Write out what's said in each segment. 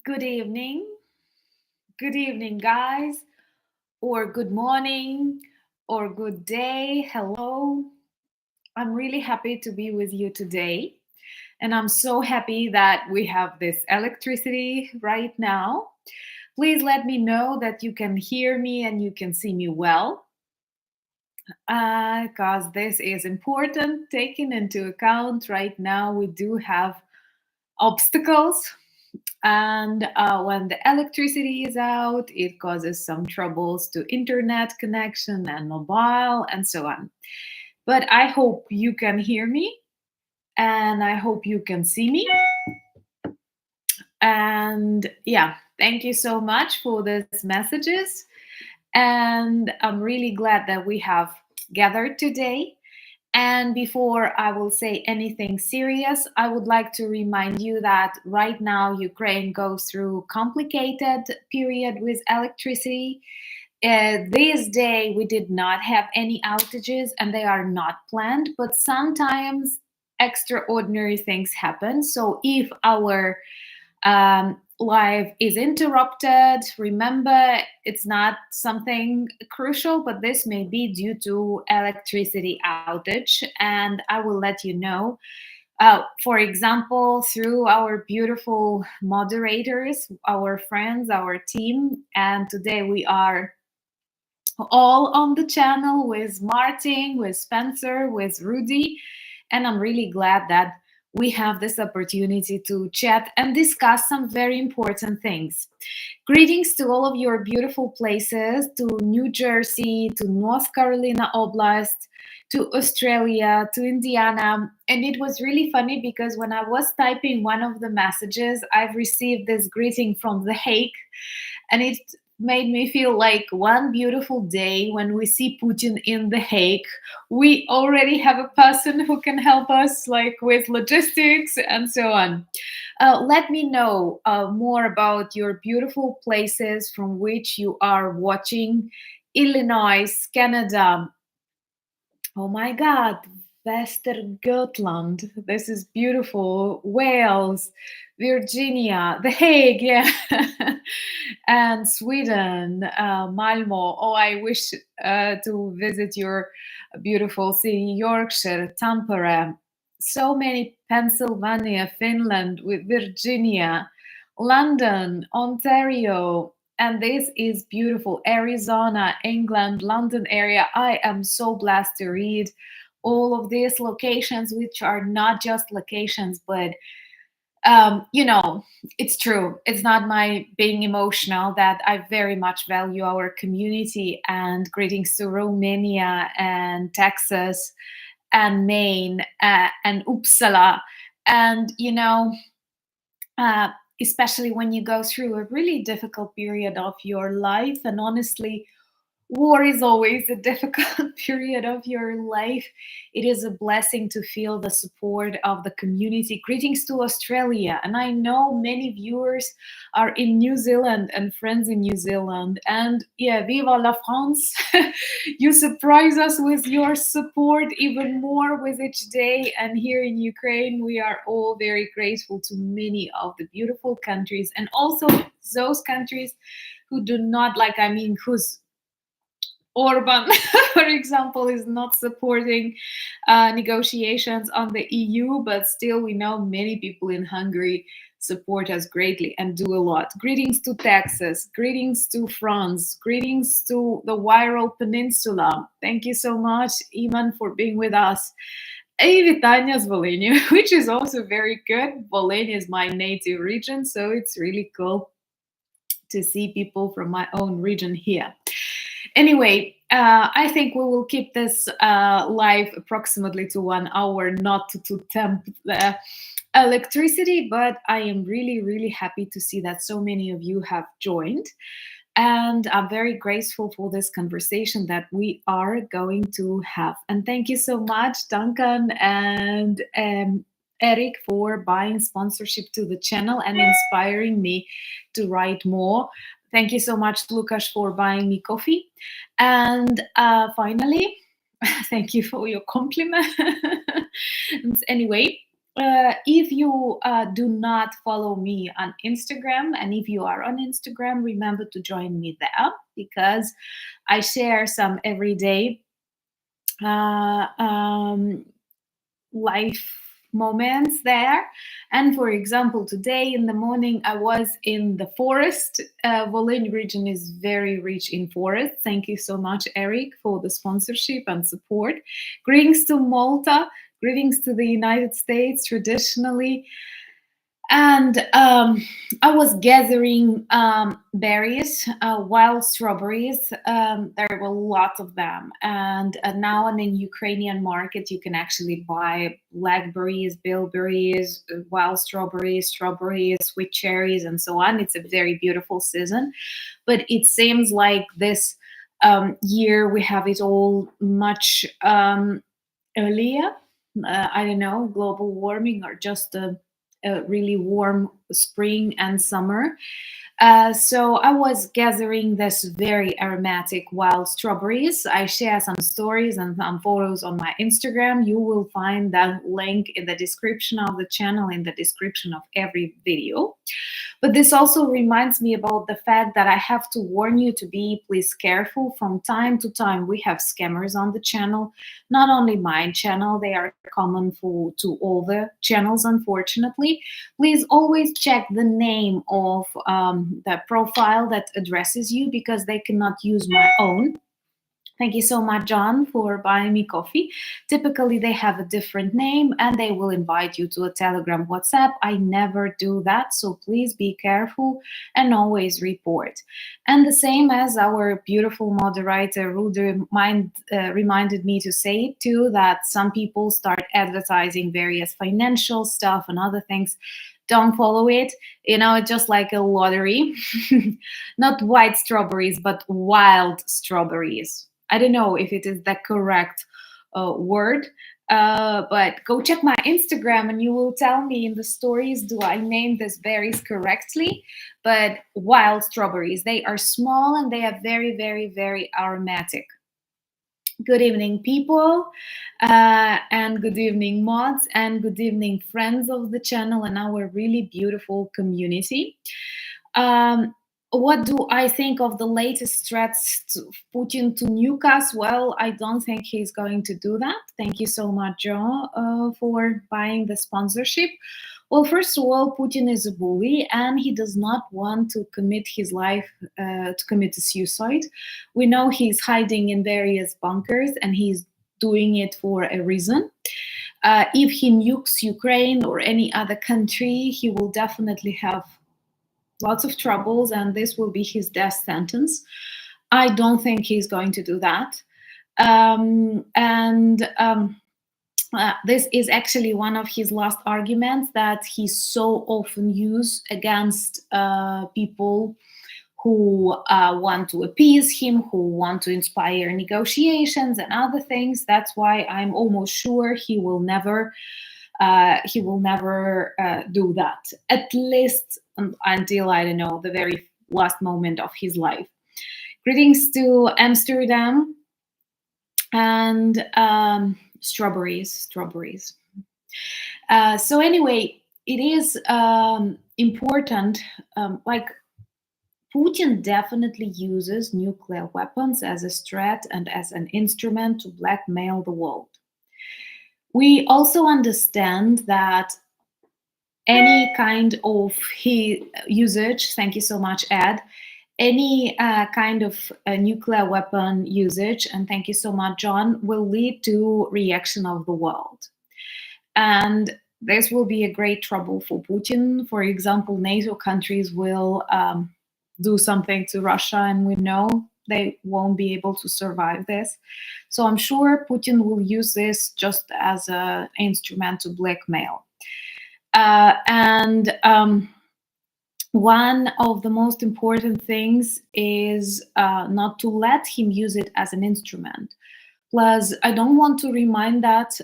Good evening. Good evening, guys, or good morning, or good day. Hello. I'm really happy to be with you today. And I'm so happy that we have this electricity right now. Please let me know that you can hear me and you can see me well, because this is important. Taking into account right now, we do have obstacles. And when the electricity is out, it causes some troubles to internet connection and mobile and so on. But I hope you can hear me and I hope you can see me. And yeah, thank you so much for these messages. And I'm really glad that we have gathered today. And before I will say anything serious, I would like to remind you that right now Ukraine goes through complicated period with electricity. This day we did not have any outages and they are not planned, but sometimes extraordinary things happen. So if our live is interrupted, remember it's not something crucial, but this may be due to electricity outage, and I will let you know. For example, through our beautiful moderators, our friends, our team, and today we are all on the channel with Martin, with Spencer, with Rudy, and I'm really glad that we have this opportunity to chat and discuss some very important things. Greetings to all of your beautiful places, to New Jersey, to North Carolina Oblast, to Australia, to Indiana. And it was really funny because when I was typing one of the messages, I've received this greeting from The Hague, and it made me feel like one beautiful day when we see Putin in The Hague, we already have a person who can help us like with logistics and so on. Let me know more about your beautiful places from which you are watching. Illinois, Canada. Oh my God, Västergötland. This is beautiful. Wales, Virginia, The Hague, yeah, and Sweden, Malmo. Oh, I wish to visit your beautiful city, Yorkshire, Tampere. So many Pennsylvania, Finland, with Virginia, London, Ontario, and this is beautiful. Arizona, England, London area. I am so blessed to read all of these locations, which are not just locations, but it's true. It's not my being emotional that I very much value our community. And greetings to Romania and Texas and Maine and Uppsala. And uh, especially when you go through a really difficult period of your life. And honestly, war is always a difficult period of your life. It is a blessing to feel the support of the community. Greetings to Australia. And I know many viewers are in New Zealand and friends in New Zealand. And yeah, viva la France. You surprise us with your support even more with each day. And here in Ukraine, we are all very grateful to many of the beautiful countries and also those countries who do not whose Orban, for example, is not supporting negotiations on the EU, but still we know many people in Hungary support us greatly and do a lot. Greetings to Texas, greetings to France, greetings to the Viral Peninsula. Thank you so much, Iman, for being with us. І вітання з Волині, which is also very good. Volhynia is my native region, so it's really cool to see people from my own region here. Anyway, I think we will keep this live approximately to 1 hour, not to tempt the electricity, but I am really, really happy to see that so many of you have joined. And I'm very grateful for this conversation that we are going to have. And thank you so much, Duncan and Eric, for buying sponsorship to the channel and inspiring me to write more. Thank you so much, Lukasz, for buying me coffee. And finally, thank you for your compliment. Anyway, If you do not follow me on Instagram, and if you are on Instagram, remember to join me there, because I share some everyday uh, um, life moments there. And for example, today in the morning, I was in the forest. Volyn region is very rich in forests. Thank you so much, Eric, for the sponsorship and support. Greetings to Malta. Greetings to the United States. Traditionally, and I was gathering berries, wild strawberries. There were lots of them, and now in the Ukrainian market, you can actually buy blackberries, bilberries, wild strawberries, strawberries, sweet cherries, and so on. It's a very beautiful season, but it seems like this year we have it all much earlier. I don't know, global warming or just a really warm spring and summer. So I was gathering this very aromatic wild strawberries. I share some stories and some photos on my Instagram. You will find that link in the description of the channel, in the description of every video. But this also reminds me about the fact that I have to warn you to be please careful. From time to time, we have scammers on the channel. Not only my channel, they are common to all the channels, unfortunately. Please always check the name of the profile that addresses you, because they cannot use my own. Thank you so much, John, for buying me coffee. Typically, they have a different name and they will invite you to a Telegram, WhatsApp. I never do that, so please be careful and always report. And the same as our beautiful moderator, Rudy, reminded me to say it too, that some people start advertising various financial stuff and other things. Don't follow it. It's just like a lottery. Not white strawberries, but wild strawberries. I don't know if it is the correct word, but go check my Instagram and you will tell me in the stories, do I name these berries correctly? But wild strawberries, they are small and they are very, very, very aromatic. Good evening, people, and good evening, mods, and good evening, friends of the channel and our really beautiful community. What do I think of the latest threats to Putin to nuke us? Well, I don't think he's going to do that. Thank you so much, Joe, for buying the sponsorship. Well, first of all, Putin is a bully and he does not want to commit his life to commit a suicide. We know he's hiding in various bunkers and he's doing it for a reason. If he nukes Ukraine or any other country, he will definitely have lots of troubles and this will be his death sentence. I don't think he's going to do that. This is actually one of his last arguments that he so often uses against people who want to appease him, who want to inspire negotiations and other things. That's why I'm almost sure he will never do that, at least until, I don't know, the very last moment of his life. Greetings to Amsterdam and strawberries. So anyway, it is important, like Putin definitely uses nuclear weapons as a threat and as an instrument to blackmail the world. We also understand that any kind of usage, thank you so much, Ed, any kind of nuclear weapon usage, and thank you so much, John, will lead to reaction of the world. And this will be a great trouble for Putin. For example, NATO countries will do something to Russia, and we know they won't be able to survive this. So I'm sure Putin will use this just as an instrument to blackmail. One of the most important things is not to let him use it as an instrument. Plus, I don't want to remind that,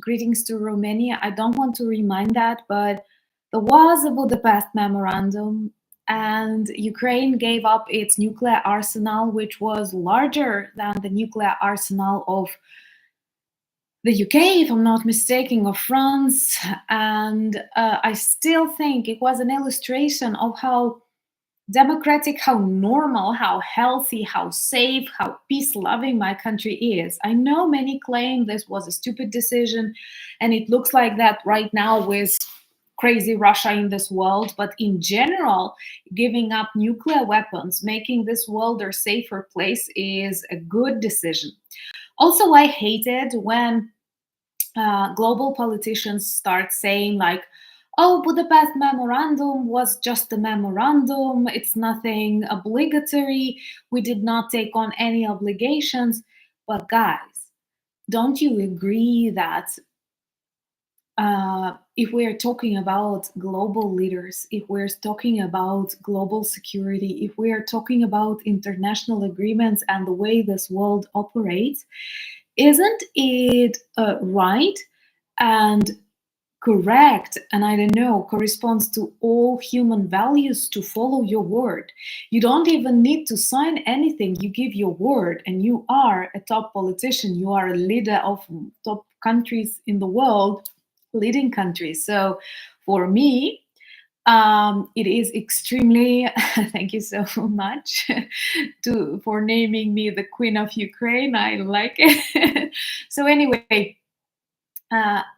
greetings to Romania, I don't want to remind that, but there was a Budapest memorandum and Ukraine gave up its nuclear arsenal, which was larger than the nuclear arsenal of the UK, if I'm not mistaken, or France. And I still think it was an illustration of how democratic, how normal, how healthy, how safe, how peace-loving my country is. I know many claim this was a stupid decision, and it looks like that right now with crazy Russia in this world. But in general, giving up nuclear weapons, making this world a safer place is a good decision. Also, I hated when global politicians start saying like, oh, Budapest memorandum was just a memorandum, it's nothing obligatory, we did not take on any obligations. But guys, don't you agree that if we're talking about global leaders, if we're talking about global security, if we are talking about international agreements and the way this world operates, isn't it right and correct, and I don't know, corresponds to all human values to follow your word? You don't even need to sign anything. You give your word, and you are a top politician. You are a leader of top countries in the world, leading countries. So for me, it is extremely thank you so much for naming me the Queen of Ukraine. I like it. So anyway,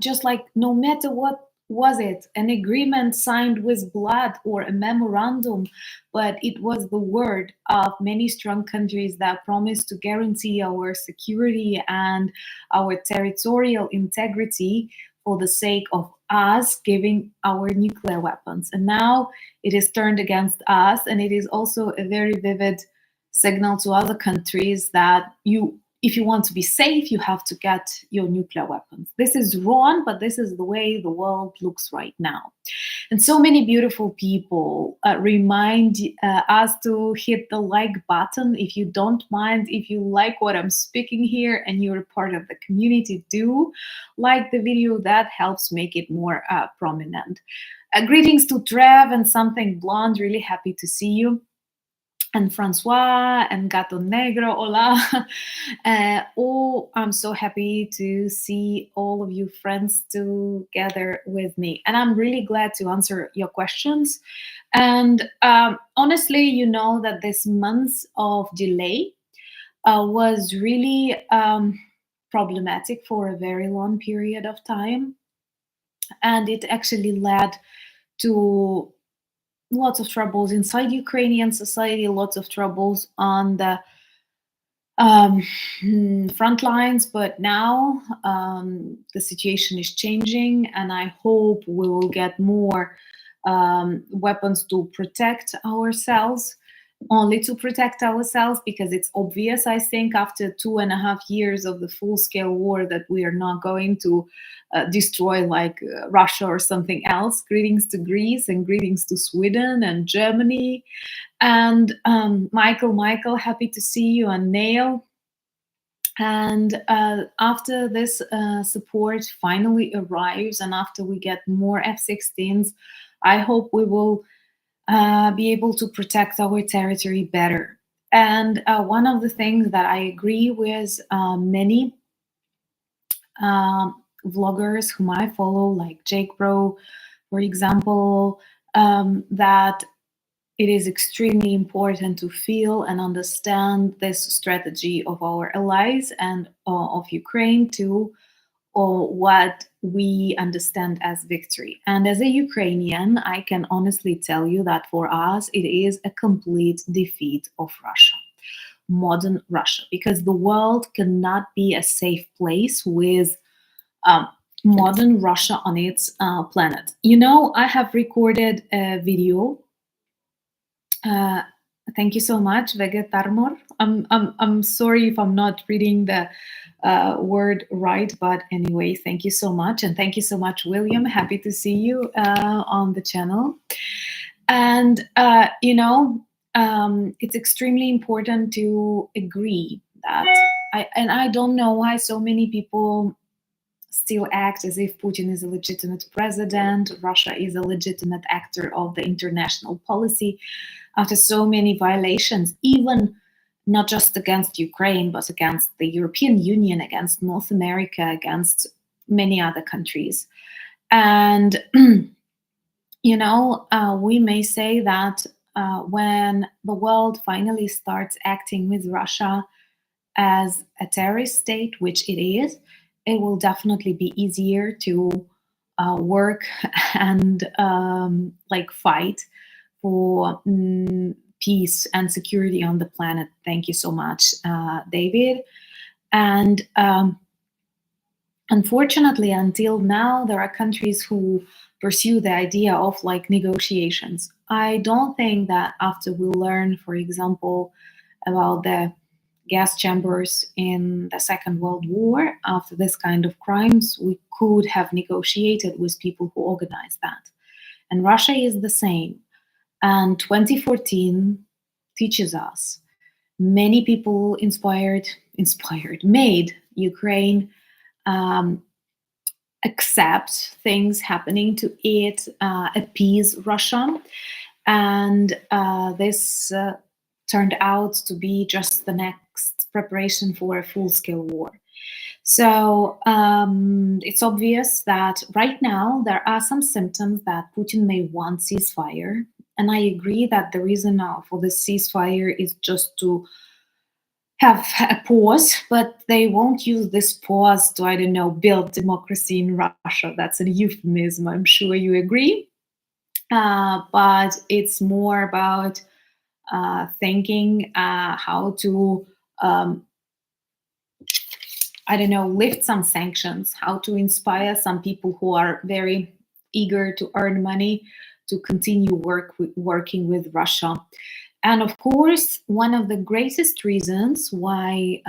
just like, no matter what was it, an agreement signed with blood or a memorandum, but it was the word of many strong countries that promised to guarantee our security and our territorial integrity for the sake of us giving our nuclear weapons. And now it is turned against us, and it is also a very vivid signal to other countries that if you want to be safe, you have to get your nuclear weapons. This is wrong, but this is the way the world looks right now. And so many beautiful people remind us to hit the like button. If you don't mind, if you like what I'm speaking here and you're part of the community, do like the video. That helps make it more prominent. Greetings to Trev and Something Blonde. Really happy to see you. And Francois and Gato Negro, hola. Oh, I'm so happy to see all of you friends together with me. And I'm really glad to answer your questions. And honestly, you know that this month of delay was really problematic for a very long period of time. And it actually led to lots of troubles inside Ukrainian society, lots of troubles on the front lines. But now the situation is changing, and I hope we will get more weapons to protect ourselves, only to protect ourselves, because it's obvious, I think, after 2.5 years of the full-scale war, that we are not going to destroy like Russia or something else. Greetings to Greece, and greetings to Sweden and Germany. And Michael, happy to see you, and Nail. And after this support finally arrives, and after we get more F-16s, I hope we will be able to protect our territory better. And one of the things that I agree with many vloggers whom I follow, like Jake Bro, for example, that it is extremely important to feel and understand this strategy of our allies and of Ukraine to what we understand as victory. And as a Ukrainian, I can honestly tell you that for us, it is a complete defeat of Russia, modern Russia, because the world cannot be a safe place with modern Russia on its planet. You know, I have recorded a video. Thank you so much, Vegetarmor. I'm sorry if I'm not reading the word right, but anyway, thank you so much. And thank you so much, William. Happy to see you on the channel. And, you know, it's extremely important to agree that, I don't know why so many people still act as if Putin is a legitimate president, Russia is a legitimate actor of the international policy after so many violations, even not just against Ukraine, but against the European Union, against North America, against many other countries. And, we may say that when the world finally starts acting with Russia as a terrorist state, which it is, it will definitely be easier to work and fight for peace and security on the planet. Thank you so much, David. And unfortunately, until now, there are countries who pursue the idea of negotiations. I don't think that after we learn, for example, about the gas chambers in the Second World War, after this kind of crimes, we could have negotiated with people who organized that. And Russia is the same. And 2014 teaches us many people made Ukraine accept things happening to it, appease Russia. And this turned out to be just the next preparation for a full-scale war. So it's obvious that right now there are some symptoms that Putin may want ceasefire. And I agree that the reason now for this ceasefire is just to have a pause, but they won't use this pause to, I don't know, build democracy in Russia. That's a euphemism, I'm sure you agree. But it's more about thinking how to, lift some sanctions, how to inspire some people who are very eager to earn money to continue working with Russia. And of course, one of the greatest reasons why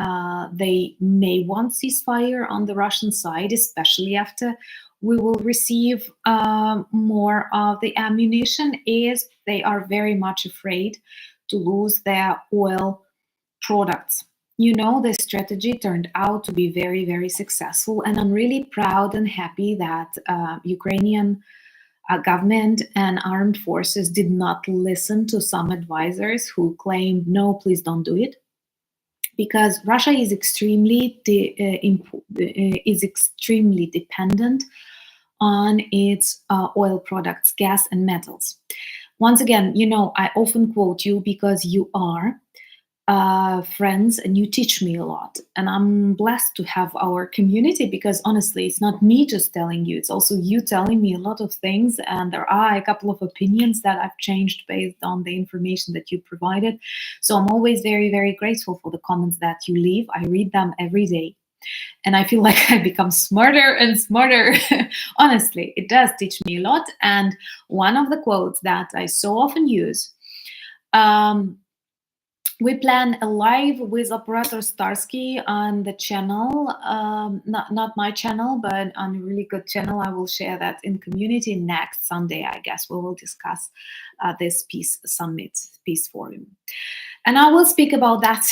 they may want ceasefire on the Russian side, especially after we will receive more of the ammunition, is they are very much afraid to lose their oil products. The strategy turned out to be very, very successful. And I'm really proud and happy that Ukrainian government and armed forces did not listen to some advisors who claimed, no, please don't do it. Because Russia is extremely dependent on its oil products, gas and metals. Once again, I often quote you because you are friends and you teach me a lot. And I'm blessed to have our community because honestly, it's not me just telling you, it's also you telling me a lot of things. And there are a couple of opinions that I've changed based on the information that you provided. So I'm always very, very grateful for the comments that you leave. I read them every day. And I feel like I become smarter and smarter. Honestly, it does teach me a lot. And one of the quotes that I so often use, we plan a live with operator Starsky on the channel, not my channel, but on a really good channel. I will share that in community next Sunday, I guess. We will discuss this peace summit, peace forum. And I will speak about that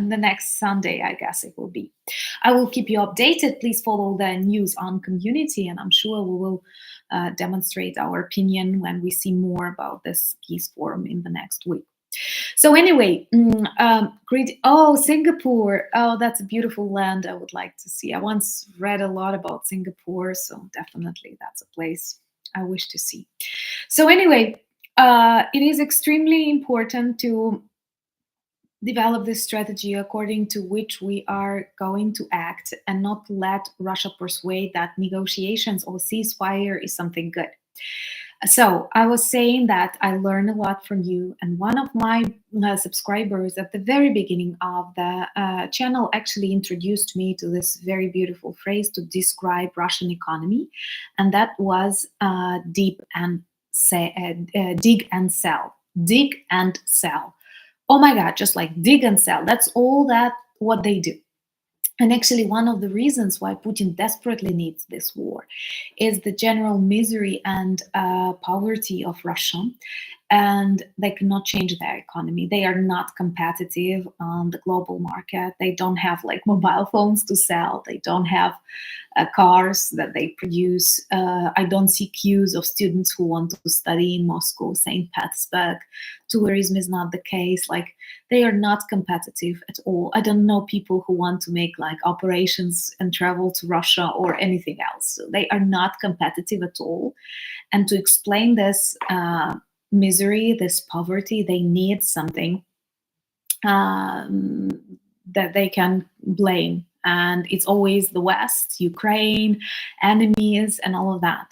the next Sunday, I guess it will be. I will keep you updated. Please follow the news on community, and I'm sure we will demonstrate our opinion when we see more about this peace forum in the next week. So anyway, Singapore. Oh, that's a beautiful land I would like to see. I once read a lot about Singapore, so definitely that's a place I wish to see. So anyway, it is extremely important to develop this strategy according to which we are going to act and not let Russia persuade that negotiations or ceasefire is something good. So I was saying that I learned a lot from you, and one of my subscribers at the very beginning of the channel actually introduced me to this very beautiful phrase to describe Russian economy, and that was dig and sell. Dig and sell. Oh my God, just like dig and sell. That's all what they do. And actually, one of the reasons why Putin desperately needs this war is the general misery and poverty of Russia. and they cannot change their economy. They are not competitive on the global market. They don't have like mobile phones to sell. They don't have cars that they produce. I don't see queues of students who want to study in Moscow, St. Petersburg. Tourism is not the case. Like, they are not competitive at all. I don't know people who want to make like operations and travel to Russia or anything else. So they are not competitive at all. And to explain this misery, this poverty, they need something um, that they can blame. And it's always the West, Ukraine, enemies, and all of that.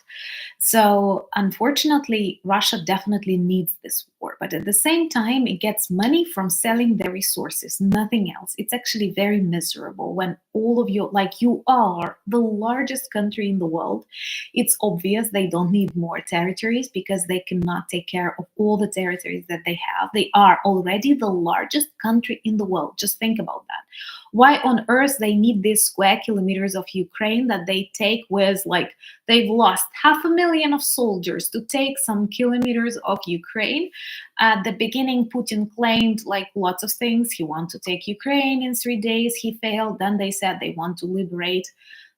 So, unfortunately, Russia definitely needs this war. But at the same time, it gets money from selling their resources, nothing else. It's actually very miserable when all of you, like, you are the largest country in the world. It's obvious they don't need more territories because they cannot take care of all the territories that they have. They are already the largest country in the world. Just think about that. Why on earth they need these square kilometers of Ukraine that they take with, like, they've lost 500,000 of soldiers to take some kilometers of Ukraine. At the beginning, Putin claimed like lots of things. He wanted to take Ukraine in 3 days. He failed. Then they said they want to liberate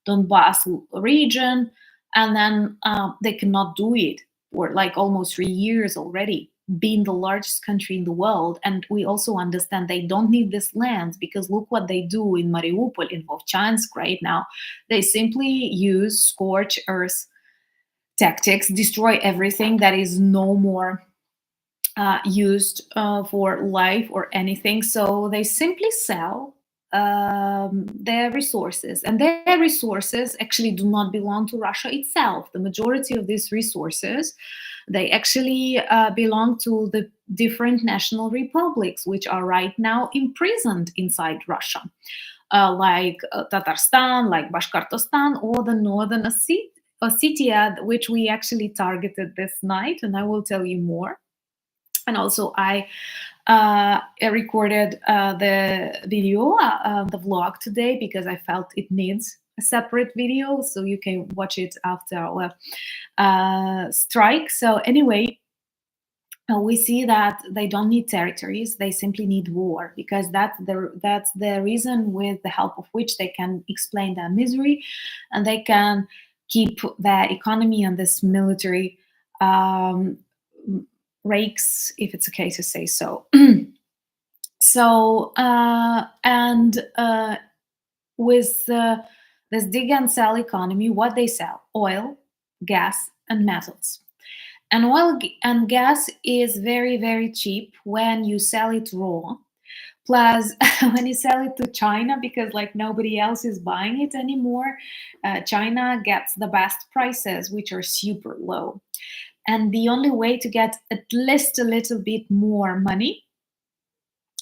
Donbass region. And then they cannot do it for like almost 3 years already, being the largest country in the world. And we also understand they don't need this land, because look what they do in Mariupol, in Vovchansk right now. They simply use scorched earth tactics, destroy everything that is no more used for life or anything. So they simply sell their resources, and their resources actually do not belong to Russia itself. The majority of these resources, they actually belong to the different national republics, which are right now imprisoned inside Russia, like Tatarstan, like Bashkortostan, or the northern Ossetia, which we actually targeted this night, and I will tell you more. And also, I recorded the video, the vlog today, because I felt it needs a separate video, so you can watch it after our strike. So anyway, we see that they don't need territories; they simply need war, because that's the reason, with the help of which they can explain their misery, and they can keep their economy and this military rakes, if it's okay to say so. So with this dig and sell economy, what they sell: oil, gas, and metals. And oil and gas is very, very cheap when you sell it raw. Plus, when you sell it to China, because like nobody else is buying it anymore, China gets the best prices, which are super low. And the only way to get at least a little bit more money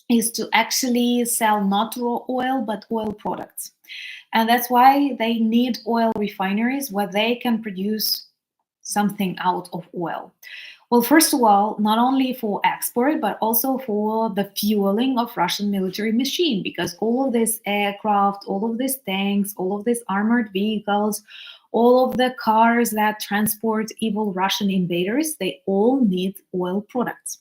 is to actually sell not raw oil, but oil products. And that's why they need oil refineries where they can produce something out of oil. Well, first of all, not only for export, but also for the fueling of Russian military machine, because all of this aircraft, all of these tanks, all of these armored vehicles, all of the cars that transport evil Russian invaders, they all need oil products.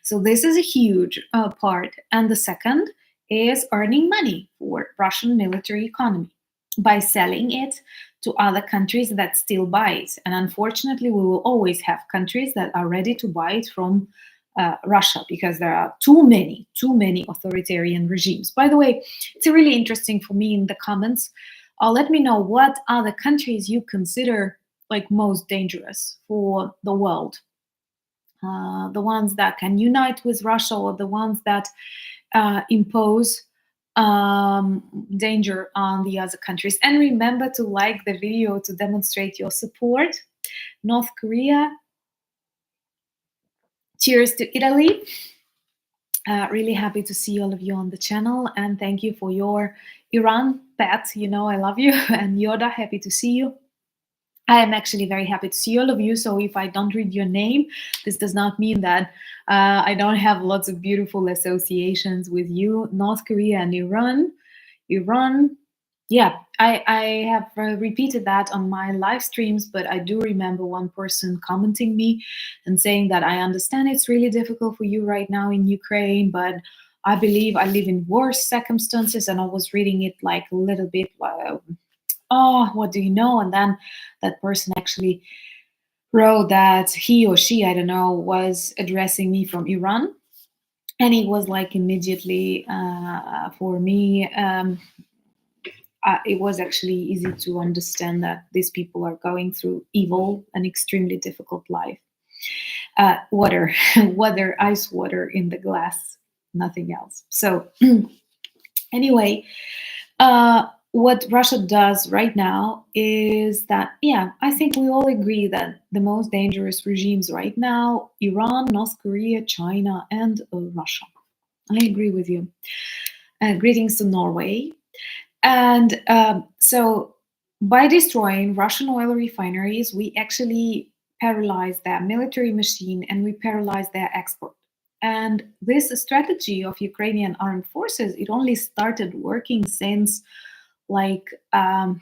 So this is a huge part. And the second is earning money for Russian military economy by selling it to other countries that still buy it. And unfortunately, we will always have countries that are ready to buy it from Russia, because there are too many authoritarian regimes. By the way, it's really interesting for me in the comments. Let me know what are the countries you consider like most dangerous for the world. The ones that can unite with Russia, or the ones that impose danger on the other countries. And remember to like the video to demonstrate your support. North Korea, cheers to Italy. Really happy to see all of you on the channel, and thank you for your Iran pet. You know I love you. And Yoda, happy to see you. I am actually very happy to see all of you. So if I don't read your name, this does not mean that I don't have lots of beautiful associations with you. North Korea and Iran. Yeah, I have repeated that on my live streams, but I do remember one person commenting me and saying that I understand it's really difficult for you right now in Ukraine, but I believe I live in worse circumstances. And I was reading it like a little bit, oh, what do you know? And then that person actually wrote that he or she, I don't know, was addressing me from Iran. And it was like immediately for me. It was actually easy to understand that these people are going through evil and extremely difficult life. Water, water, ice water in the glass, nothing else. So anyway, what Russia does right now is that, yeah, I think we all agree that the most dangerous regimes right now, Iran, North Korea, China, and Russia. I agree with you. Greetings to Norway. And so by destroying Russian oil refineries, we actually paralyze their military machine and we paralyze their export. And this strategy of Ukrainian armed forces, it only started working since like, oh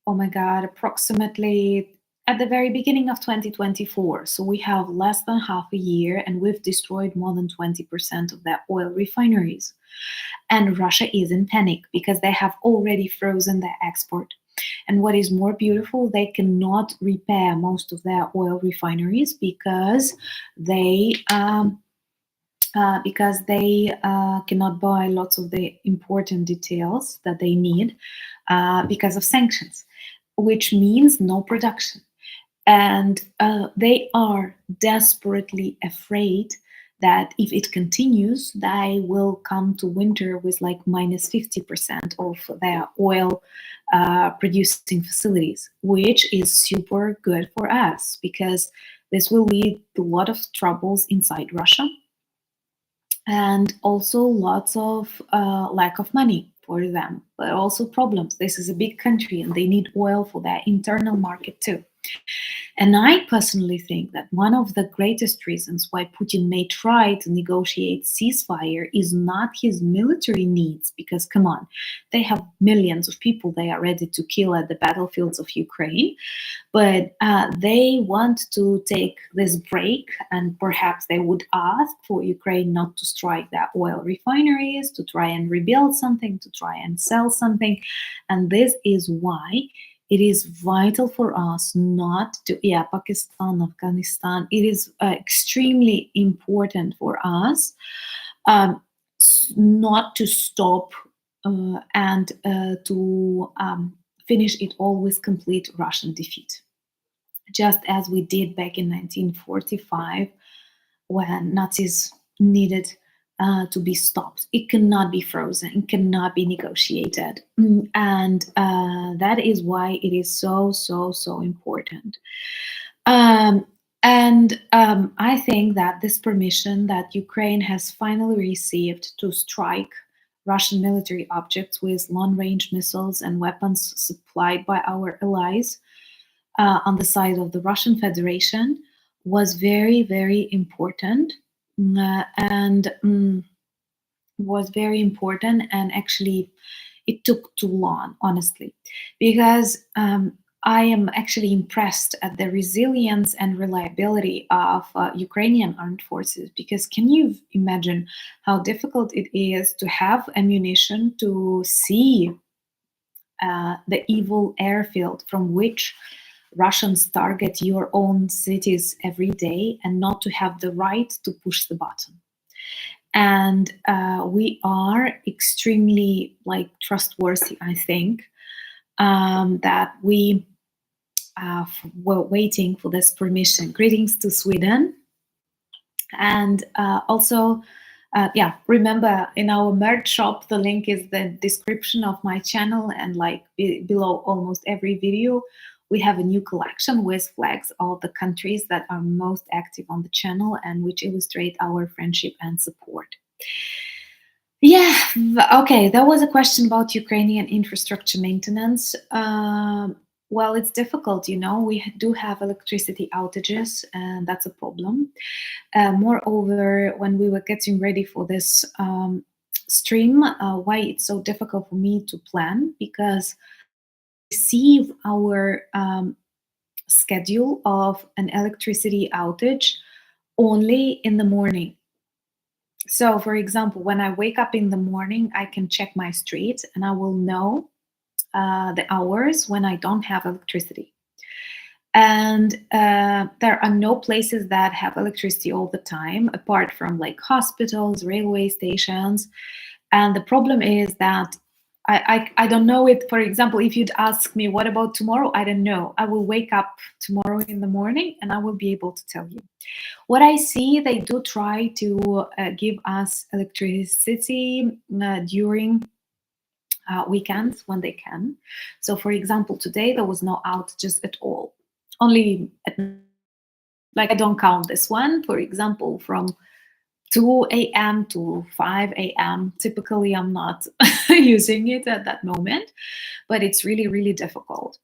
my God, approximately at the very beginning of 2024. So we have less than half a year and we've destroyed more than 20% of their oil refineries. And Russia is in panic because they have already frozen their export. And what is more beautiful, they cannot repair most of their oil refineries because they cannot buy lots of the important details that they need because of sanctions, which means no production. And they are desperately afraid that if it continues, they will come to winter with like minus 50% of their oil producing facilities, which is super good for us because this will lead to a lot of troubles inside Russia and also lots of lack of money for them, but also problems. This is a big country and they need oil for their internal market too. And I personally think that one of the greatest reasons why Putin may try to negotiate ceasefire is not his military needs, because come on, they have millions of people they are ready to kill at the battlefields of Ukraine, but they want to take this break, and perhaps they would ask for Ukraine not to strike their oil refineries, to try and rebuild something, to try and sell something. And this is why it is vital for us not to, yeah, Pakistan, Afghanistan, it is extremely important for us not to stop and to finish it all with complete Russian defeat. Just as we did back in 1945 when Nazis needed to be stopped. It cannot be frozen, it cannot be negotiated. And that is why it is so, so, so important. I think that this permission that Ukraine has finally received to strike Russian military objects with long-range missiles and weapons supplied by our allies on the side of the Russian Federation was very, very important. Was very important, and actually it took too long, honestly, because I am actually impressed at the resilience and reliability of Ukrainian armed forces, because can you imagine how difficult it is to have ammunition to see the evil airfield from which Russians target your own cities every day and not to have the right to push the button. And we are extremely trustworthy, I think, that we were waiting for this permission. Greetings to Sweden. And also, remember, in our merch shop, the link is the description of my channel, and below almost every video, we have a new collection with flags of the countries that are most active on the channel and which illustrate our friendship and support. Yeah, okay, there was a question about Ukrainian infrastructure maintenance. Well, it's difficult, we do have electricity outages, and that's a problem. Moreover, when we were getting ready for this stream, why it's so difficult for me to plan, because receive our schedule of an electricity outage only in the morning. So, for example, when I wake up in the morning, I can check my street and I will know the hours when I don't have electricity. And there are no places that have electricity all the time, apart from like hospitals, railway stations. And the problem is that I don't know it. For example, if you'd ask me, what about tomorrow? I don't know. I will wake up tomorrow in the morning and I will be able to tell you. What I see, they do try to give us electricity during weekends when they can. So, for example, today there was no outages at all. Only at, like, I don't count this one. For example, from 2 a.m. to 5 a.m. Typically, I'm not using it at that moment, but it's really, really difficult.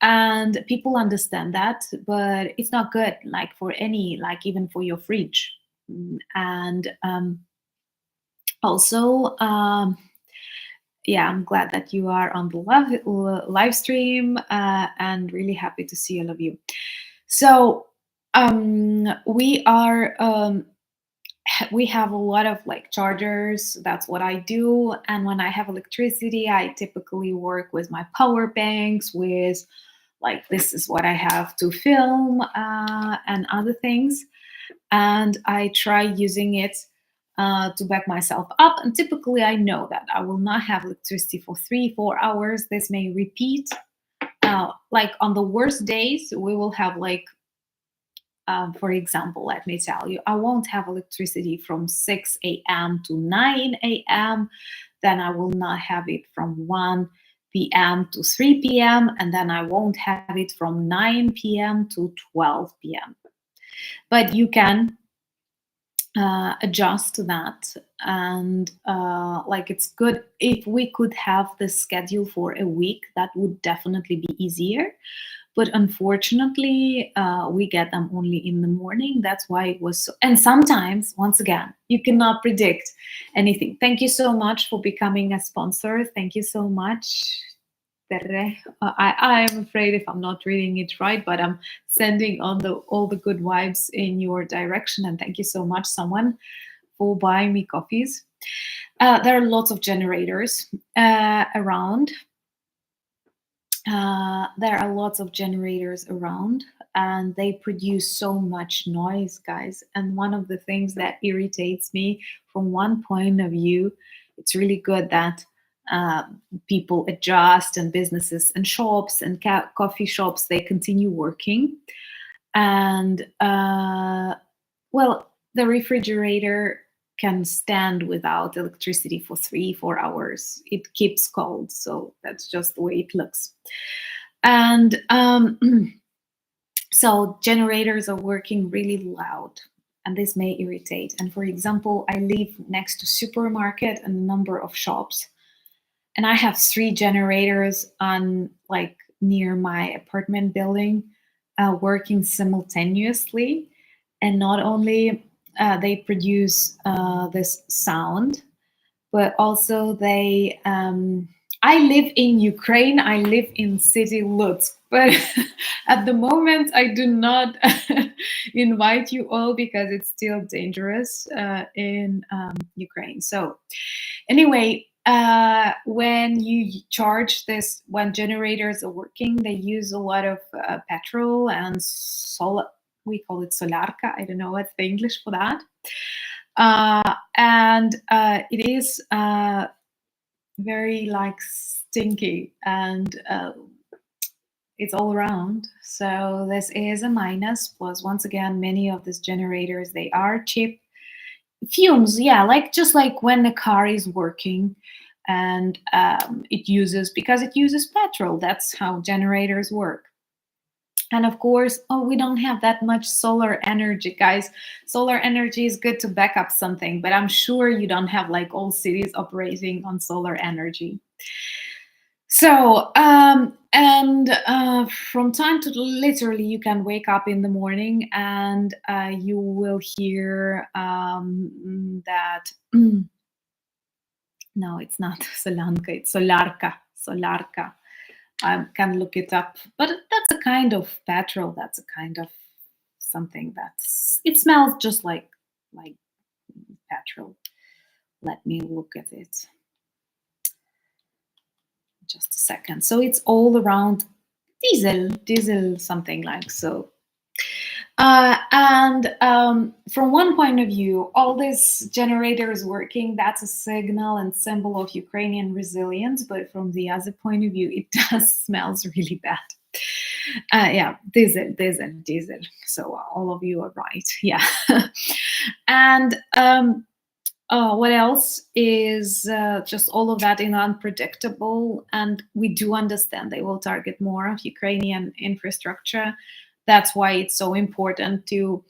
And people understand that, but it's not good, like for any, like even for your fridge. And also, yeah, I'm glad that you are on the live stream, and really happy to see all of you. So we are. We have a lot of like chargers. That's what I do. And when I have electricity, I typically work with my power banks, with like, this is what I have to film and other things. And I try using it to back myself up. And typically I know that I will not have electricity for 3-4 hours. This may repeat. Like on the worst days, we will have like, for example, let me tell you, I won't have electricity from 6 a.m. to 9 a.m. Then I will not have it from 1 p.m. to 3 p.m. And then I won't have it from 9 p.m. to 12 p.m. But you can adjust that. And like, it's good if we could have the schedule for a week. That would definitely be easier. But unfortunately, we get them only in the morning. That's why it was so. And sometimes, once again, you cannot predict anything. Thank you so much for becoming a sponsor. Thank you so much. I am afraid if I'm not reading it right, but I'm sending on all the good vibes in your direction. And thank you so much, someone, for buying me coffees. There are lots of generators around. There are lots of generators around, and they produce so much noise, guys. And one of the things that irritates me, from one point of view, it's really good that people adjust, and businesses and shops and coffee shops, they continue working. And well, the refrigerator can stand without electricity for 3-4 hours. It keeps cold, so that's just the way it looks. And so generators are working really loud, and this may irritate. And for example, I live next to supermarket and a number of shops, and I have 3 generators on, like, near my apartment building, working simultaneously. And not only they produce this sound, but also they. I live in Ukraine. I live in city Lutsk, but at the moment I do not invite you all, because it's still dangerous in Ukraine. So anyway, when you charge this, when generators are working, they use a lot of petrol and solar. We call it solarka. I don't know what's the English for that. And it is very like stinky, and it's all around. So this is a minus. Plus, once again, many of these generators, they are cheap. Fumes, yeah, like just like when the car is working, and it uses petrol. That's how generators work. And of course, we don't have that much solar energy, guys. Solar energy is good to back up something, but I'm sure you don't have like all cities operating on solar energy. So, and from time to literally, you can wake up in the morning and you will hear that No, it's not Solanka, it's Solarka. Solarka. I can look it up. But that's a kind of petrol. That's a kind of something that's, it smells just like petrol. Let me look at it. Just a second. So it's all around diesel, something like so. And from one point of view, all these generators working, that's a signal and symbol of Ukrainian resilience. But from the other point of view, it does smells really bad. Yeah, diesel. So all of you are right. Yeah. And what else is just all of that in unpredictable, and we do understand they will target more of Ukrainian infrastructure. That's why it's so important to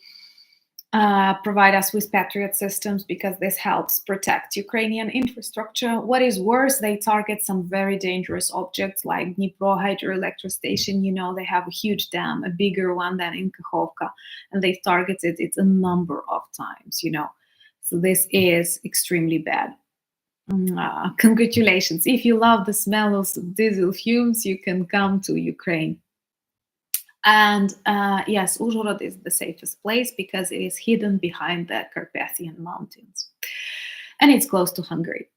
provide us with Patriot systems, because this helps protect Ukrainian infrastructure. What is worse, they target some very dangerous objects like Dnipro hydroelectric station. You know, they have a huge dam, a bigger one than in Kakhovka, and they've targeted it a number of times, you know. So this is extremely bad. Congratulations. If you love the smell of diesel fumes, you can come to Ukraine. And yes, Uzhhorod is the safest place because it is hidden behind the Carpathian Mountains. And it's close to Hungary.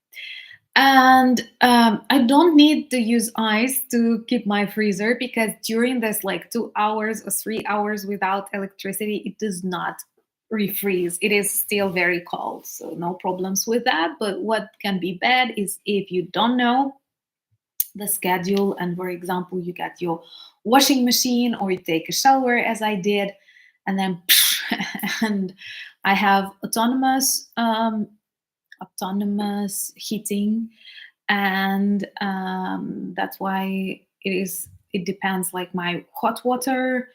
And I don't need to use ice to keep my freezer, because during this like 2 hours or 3 hours without electricity, it does not refreeze. It is still very cold. So no problems with that. But what can be bad is if you don't know the schedule, and for example you get your washing machine or you take a shower as I did, and then and I have autonomous heating, and that's why it depends, like my hot water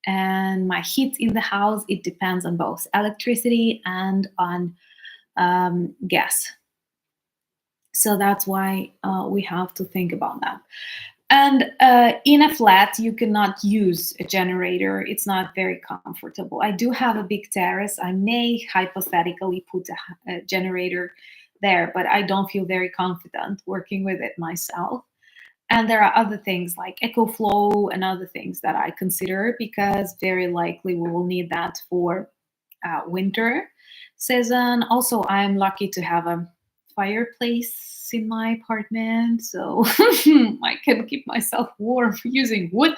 and my heat in the house, it depends on both electricity and on gas. So that's why we have to think about that. And in a flat, you cannot use a generator. It's not very comfortable. I do have a big terrace. I may hypothetically put a generator there, but I don't feel very confident working with it myself. And there are other things like EcoFlow and other things that I consider, because very likely we will need that for winter season. Also, I'm lucky to have a fireplace in my apartment, so I can keep myself warm using wood,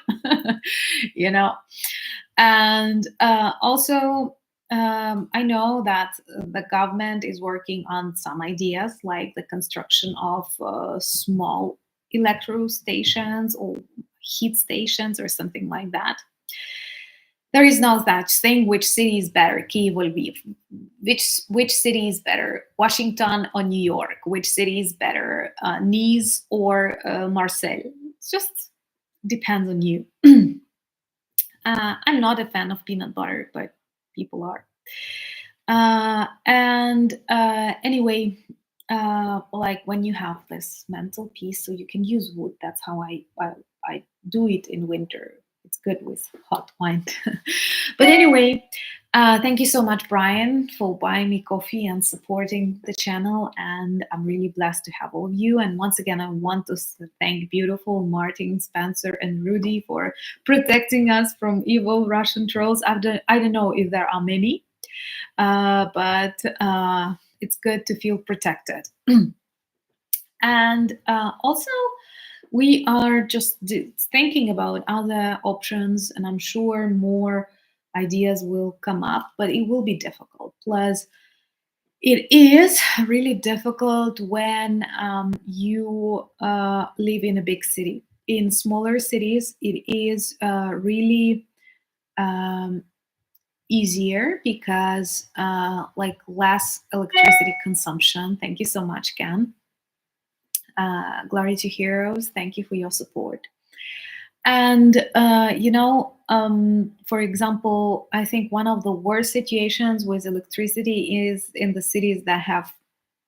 you know. And also, I know that the government is working on some ideas like the construction of small electro stations or heat stations or something like that. There is no such thing which city is better, Kiev will be. Which city is better, Washington or New York? Which city is better, Nice or Marseille? It just depends on you. I'm not a fan of peanut butter, but people are. And anyway, like when you have this mental peace, so you can use wood. That's how I do it in winter. It's good with hot wine. But anyway, thank you so much, Brian, for buying me coffee and supporting the channel. And I'm really blessed to have all of you. And once again, I want to thank beautiful Martin, Spencer, and Rudy for protecting us from evil Russian trolls. I don't know if there are many, but it's good to feel protected. And also, we are just thinking about other options, and I'm sure more ideas will come up, but it will be difficult. Plus, it is really difficult when you live in a big city. In smaller cities, it is really easier because like less electricity consumption. Thank you so much, Ken. Glory to Heroes, thank you for your support. And you know, for example, I think one of the worst situations with electricity is in the cities that have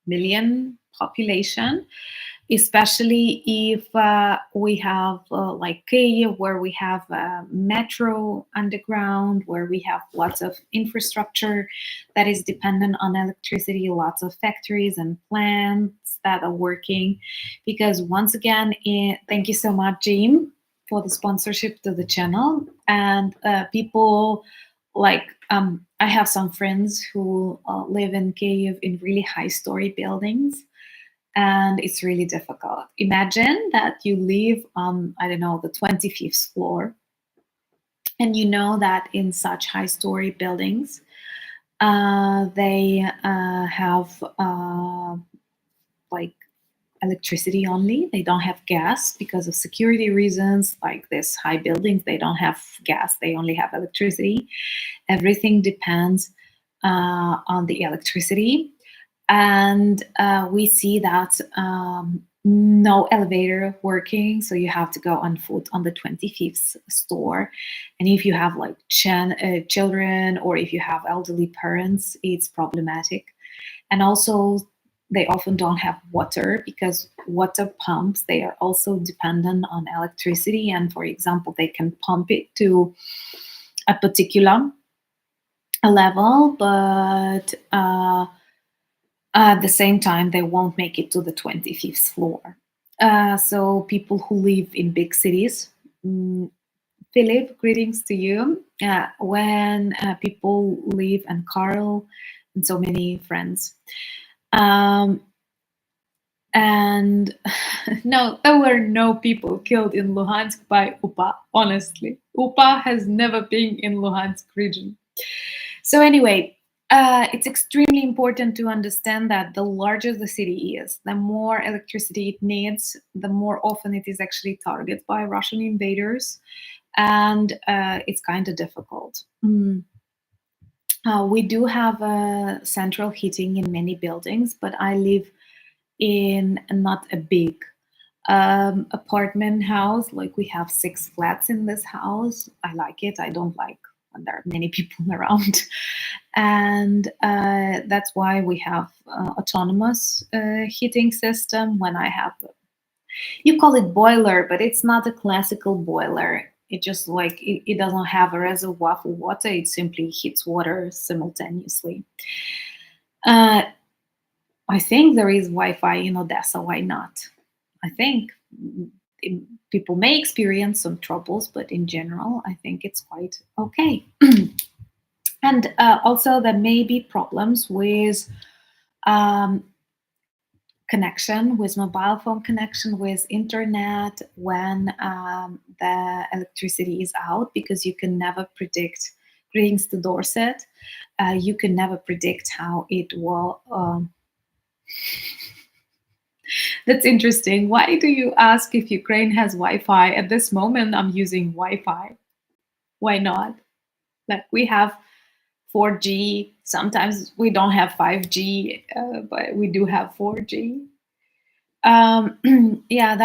million population, especially if we have like Kyiv, where we have metro underground, where we have lots of infrastructure that is dependent on electricity, lots of factories and plants that are working. Because once again, thank you so much, Jim, for the sponsorship to the channel. And people like, I have some friends who live in Kyiv in really high story buildings, and it's really difficult. Imagine that you live on, I don't know, the 25th floor, and you know that in such high story buildings, they have like electricity only. They don't have gas because of security reasons. Like this high buildings, they don't have gas, they only have electricity. Everything depends on the electricity. And we see that no elevator working, so you have to go on foot on the 25th store. And if you have like children, or if you have elderly parents, it's problematic. And also, they often don't have water, because water pumps, they are also dependent on electricity. And for example, they can pump it to a particular level, but at the same time, they won't make it to the 25th floor. So people who live in big cities, Philip, greetings to you. When people live, and Carl, and so many friends. And no, there were no people killed in Luhansk by UPA, honestly. UPA has never been in Luhansk region. So anyway, it's extremely important to understand that the larger the city is, the more electricity it needs, the more often it is actually targeted by Russian invaders, and it's kind of difficult. We do have central heating in many buildings, but I live in not a big apartment house. Like, we have 6 flats in this house. I like it. I don't like when there are many people around. And that's why we have autonomous heating system. When I have, you call it boiler, but it's not a classical boiler. It just like, it doesn't have a reservoir for water. It simply heats water simultaneously. I think there is Wi-Fi in Odessa. Why not? I think people may experience some troubles, but in general, I think it's quite okay. And also, there may be problems with connection, with mobile phone connection, with internet, when the electricity is out, because you can never predict. Greetings to Dorset. You can never predict how it will. That's interesting. Why do you ask if Ukraine has Wi-Fi? At this moment, I'm using Wi-Fi. Why not? Like, we have 4G. Sometimes we don't have 5G, but we do have 4G. Yeah,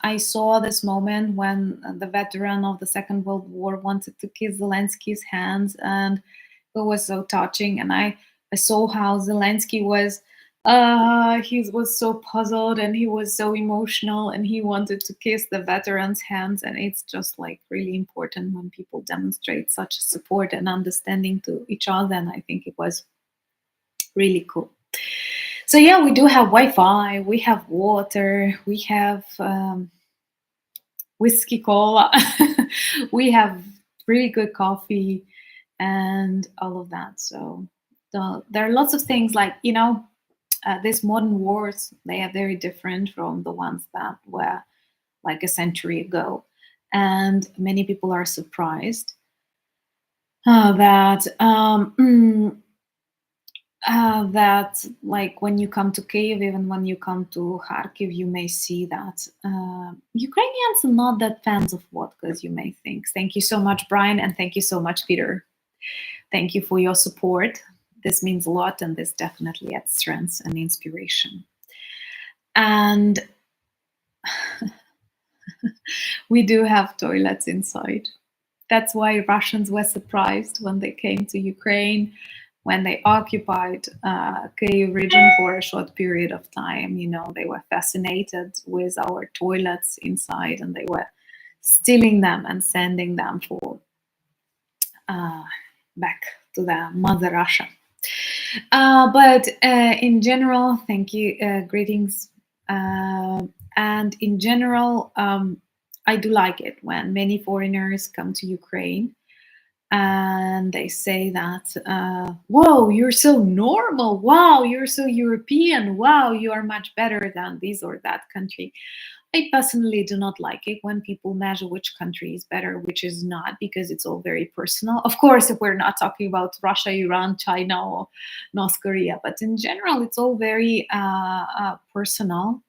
I saw this moment when the veteran of the Second World War wanted to kiss Zelensky's hands, and it was so touching. And I saw how Zelensky was, he was so puzzled, and he was so emotional, and he wanted to kiss the veteran's hands. And it's just like really important when people demonstrate such support and understanding to each other. And I think it was really cool. So yeah, we do have Wi-Fi, we have water, we have whiskey cola, we have really good coffee, and all of that. So there are lots of things, like, these modern wars, they are very different from the ones that were like a century ago. And many people are surprised that like, when you come to Kyiv, even when you come to Kharkiv, you may see that Ukrainians are not that fans of vodka, as you may think. Thank you so much, Brian, and thank you so much, Peter. Thank you for your support. This means a lot, and this definitely adds strength and inspiration. And we do have toilets inside. That's why Russians were surprised when they came to Ukraine. when they occupied Kyiv region for a short period of time. They were fascinated with our toilets inside, and they were stealing them and sending them for back to the mother Russia. But in general, thank you, greetings. And in general, I do like it when many foreigners come to Ukraine and they say that, whoa, you're so normal. Wow, you're so European. Wow, you are much better than this or that country. I personally do not like it when people measure which country is better, which is not, because it's all very personal. Of course, if we're not talking about Russia, Iran, China, or North Korea, but in general, it's all very personal.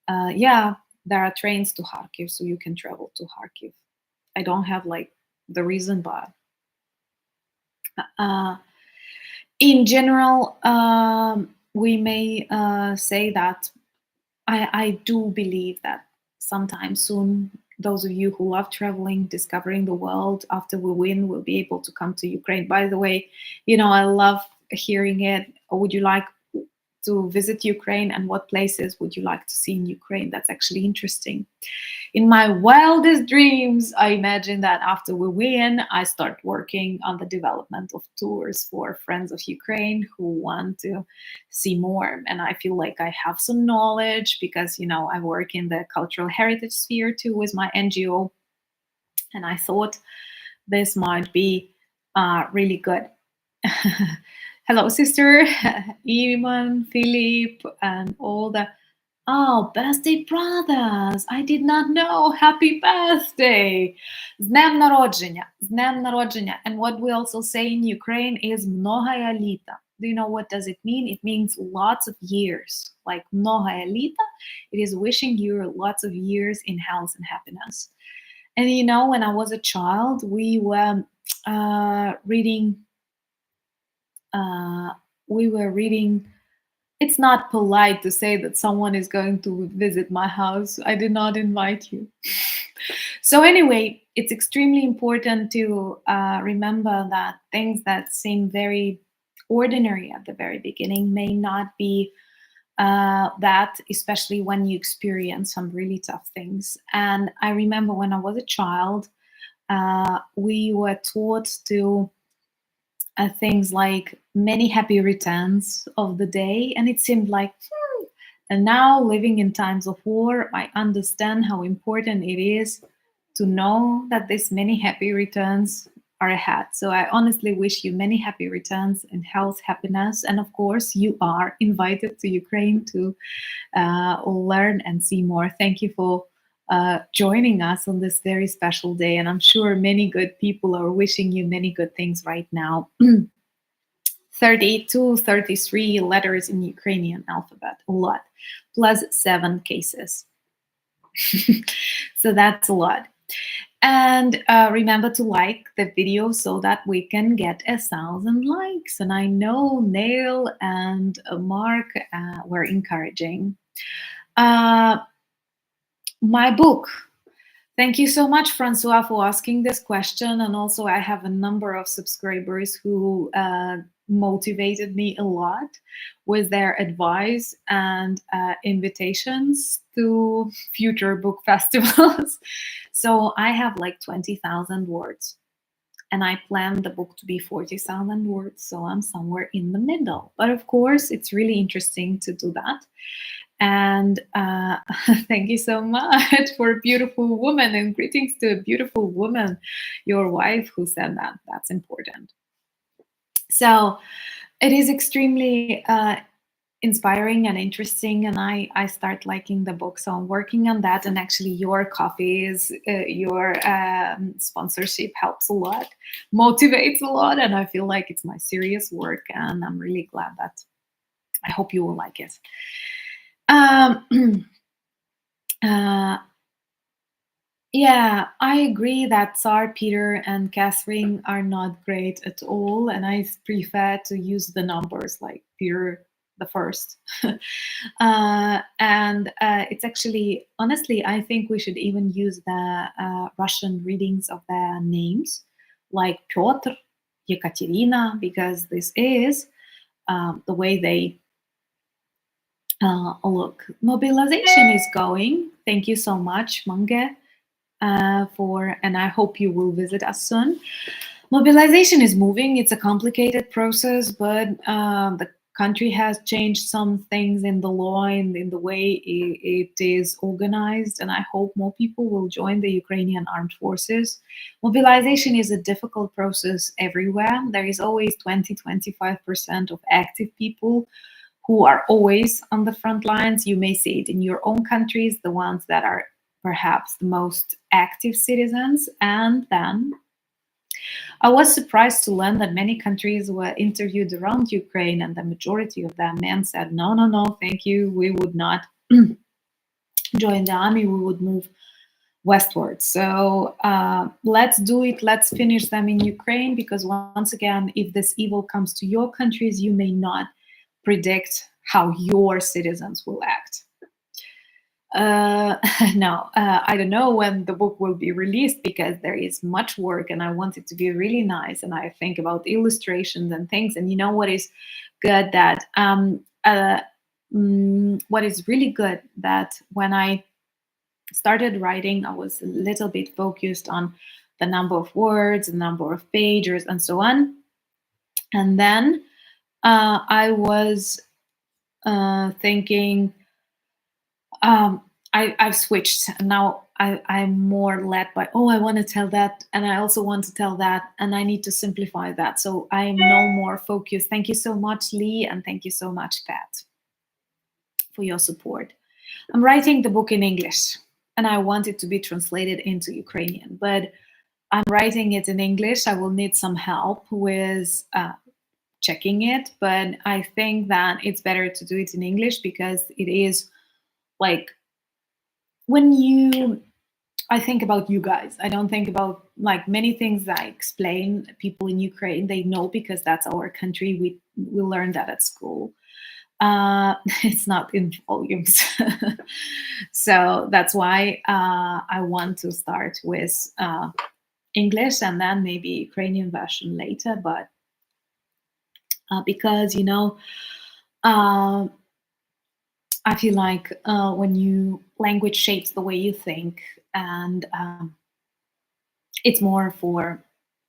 Yeah, there are trains to Kharkiv, so you can travel to Kharkiv. I don't have like the reason, but in general, we may say that I do believe that sometime soon, those of you who love traveling, discovering the world after we win, will be able to come to Ukraine. By the way, I love hearing it. Would you like to visit Ukraine, and what places would you like to see in Ukraine? That's actually interesting. In my wildest dreams, I imagine that after we win, I start working on the development of tours for friends of Ukraine who want to see more. And I feel like I have some knowledge because, I work in the cultural heritage sphere too with my NGO. And I thought this might be really good. Hello, sister, Iman, Philip, and all the birthday brothers. I did not know. Happy birthday. З днем народження. З днем народження. And what we also say in Ukraine is многая літа. Do you know what does it mean? It means lots of years. Like многая літа, it is wishing you lots of years in health and happiness. And when I was a child, we were reading. It's not polite to say that someone is going to visit my house. I did not invite you. So anyway, it's extremely important to remember that things that seem very ordinary at the very beginning may not be that, especially when you experience some really tough things. And I remember when I was a child, we were taught to things like many happy returns of the day, and it seemed like and now, living in times of war, I understand how important it is to know that these many happy returns are ahead. So I honestly wish you many happy returns and health, happiness, and of course you are invited to Ukraine to learn and see more. Thank you for joining us on this very special day, and I'm sure many good people are wishing you many good things right now. 32, 33 letters in Ukrainian alphabet, a lot, plus 7 cases. So that's a lot. And remember to like the video so that we can get 1,000 likes. And I know Neil and Mark were encouraging. My book. Thank you so much, Francois, for asking this question. And also I have a number of subscribers who motivated me a lot with their advice and invitations to future book festivals. So I have like 20,000 words, and I planned the book to be 40,000 words. So I'm somewhere in the middle. But of course, it's really interesting to do that. And thank you so much for a beautiful woman, and greetings to a beautiful woman, your wife, who said that. That's important. So it is extremely inspiring and interesting, and I start liking the book. So I'm working on that, and actually your coffees, your sponsorship helps a lot, motivates a lot, and I feel like it's my serious work, and I'm really glad that I hope you will like it. Yeah, I agree that Tsar Peter and Catherine are not great at all, and I prefer to use the numbers like Peter the First. And it's actually, honestly, I think we should even use the Russian readings of their names, like Piotr Yekaterina, because this is the way they look. Mobilization is going. Thank you so much, Mange, and I hope you will visit us soon. Mobilization is moving. It's a complicated process, but the country has changed some things in the law and in the way it is organized. And I hope more people will join the Ukrainian armed forces. Mobilization is a difficult process everywhere. There is always 20-25% of active people who are always on the front lines. You may see it in your own countries, the ones that are perhaps the most active citizens. And then I was surprised to learn that many countries were interviewed around Ukraine, and the majority of them men said, no, no, no, thank you. We would not join the army. We would move westwards. So let's do it. Let's finish them in Ukraine, because once again, if this evil comes to your countries, you may not predict how your citizens will act. No, I don't know when the book will be released, because there is much work and I want it to be really nice. And I think about illustrations and things. And you know what is good, that what is really good, that when I started writing, I was a little bit focused on the number of words, the number of pages, and so on. And then I was thinking, I've switched. Now I'm more led by, oh, I want to tell that, and I also want to tell that, and I need to simplify that. So I'm no more focused. Thank you so much, Lee, and thank you so much, Pat, for your support. I'm writing the book in English, and I want it to be translated into Ukrainian, but I'm writing it in English. I will need some help with checking it, but I think that it's better to do it in English, because it is like, I think about you guys. I don't think about like many things that I explain. People in Ukraine, they know, because that's our country. We learned that at school. It's not in volumes. So that's why I want to start with English and then maybe Ukrainian version later. But because, I feel like when language shapes the way you think, and it's more for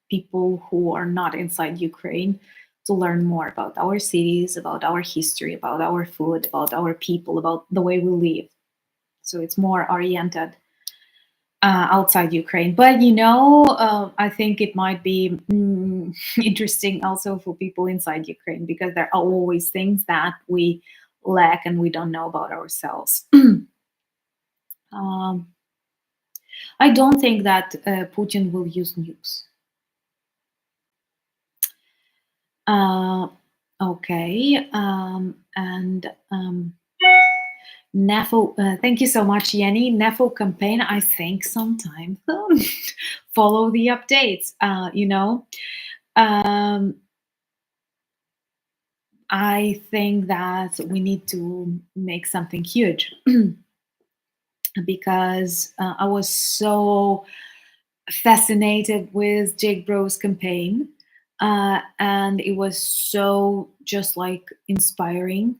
people who are not inside Ukraine to learn more about our cities, about our history, about our food, about our people, about the way we live. So it's more oriented outside Ukraine. But I think it might be interesting also for people inside Ukraine, because there are always things that we lack and we don't know about ourselves. I don't think that Putin will use nukes. Okay, and NAFO, thank you so much, Yenny. NAFO campaign, I think sometimes follow the updates. I think that we need to make something huge because I was so fascinated with Jake Bro's campaign, and it was so just like inspiring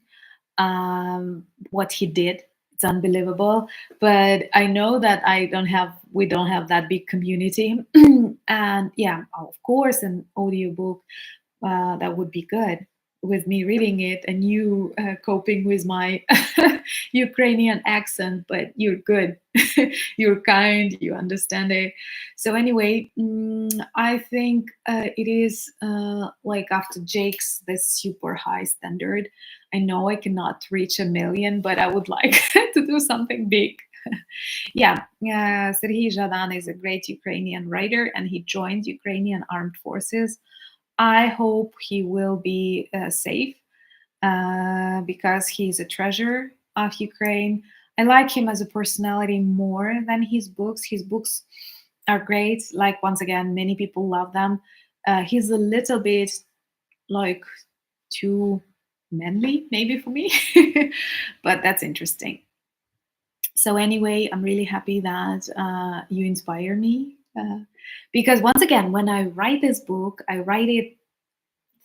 what he did. It's unbelievable. But I know that we don't have that big community, and yeah, of course, an audiobook that would be good, with me reading it and you coping with my Ukrainian accent, but you're good. You're kind, you understand it. So anyway, I think it is like after Jake's this super high standard. I know I cannot reach 1 million, but I would like to do something big. Yeah, Serhiy Zhadan is a great Ukrainian writer, and he joined Ukrainian armed forces. I hope he will be safe because he's a treasure of Ukraine. I like him as a personality more than his books. His books are great. Like, once again, many people love them. He's a little bit like too manly, maybe for me, but that's interesting. So anyway, I'm really happy that you inspire me Because once again, when I write this book, I write it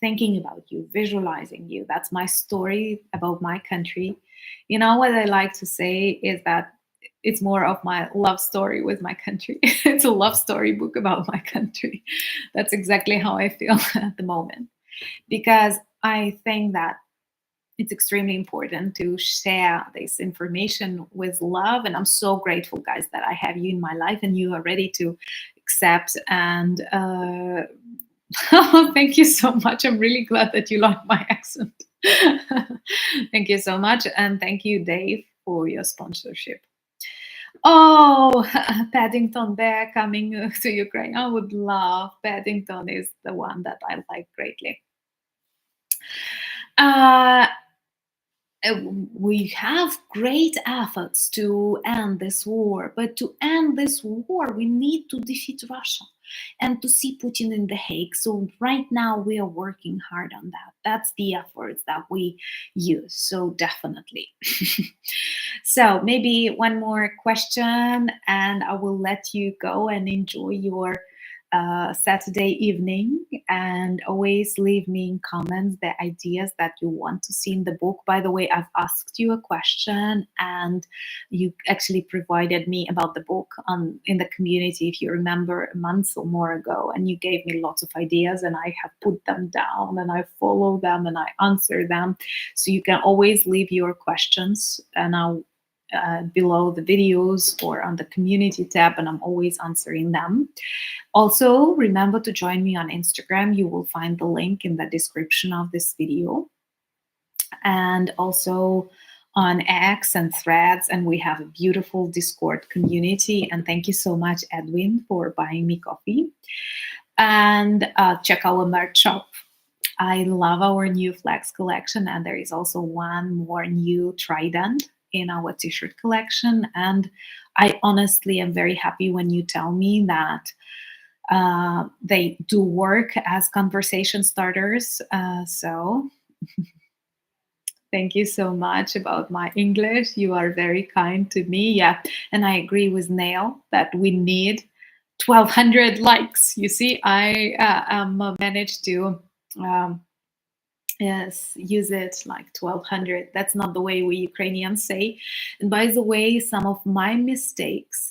thinking about you, visualizing you. That's my story about my country. You know what I like to say is that it's more of my love story with my country. It's a love story book about my country. That's exactly how I feel at the moment. Because I think that it's extremely important to share this information with love. And I'm so grateful, guys, that I have you in my life and you are ready to accept and thank you so much. I'm really glad that you like my accent. Thank you so much. And thank you, Dave, for your sponsorship. Oh, Paddington Bear coming to Ukraine. I would love. Paddington is the one that I like greatly. Uh, we have great efforts to end this war, but to end this war, we need to defeat Russia and to see Putin in The Hague. So right now we are working hard on that. That's the efforts that we use. So definitely. So maybe one more question and I will let you go and enjoy your Saturday evening, and always leave me in comments the ideas that you want to see in the book. By the way, I've asked you a question and you actually provided me about the book in the community, if you remember, a month or more ago, and you gave me lots of ideas and I have put them down and I follow them and I answer them. So you can always leave your questions and I'll below the videos or on the community tab, and I'm always answering them. Also, remember to join me on Instagram. You will find the link in the description of this video. And also on X and Threads, and we have a beautiful Discord community. And thank you so much, Edwin, for buying me coffee. And check our merch shop. I love our new flags collection, and there is also one more new trident in our t-shirt collection. And I honestly am very happy when you tell me that they do work as conversation starters. So thank you so much about my English. You are very kind to me. Yeah, and I agree with Neil that we need 1,200 likes. You see, I managed to yes, use it like 1,200. That's not the way we Ukrainians say. And by the way, some of my mistakes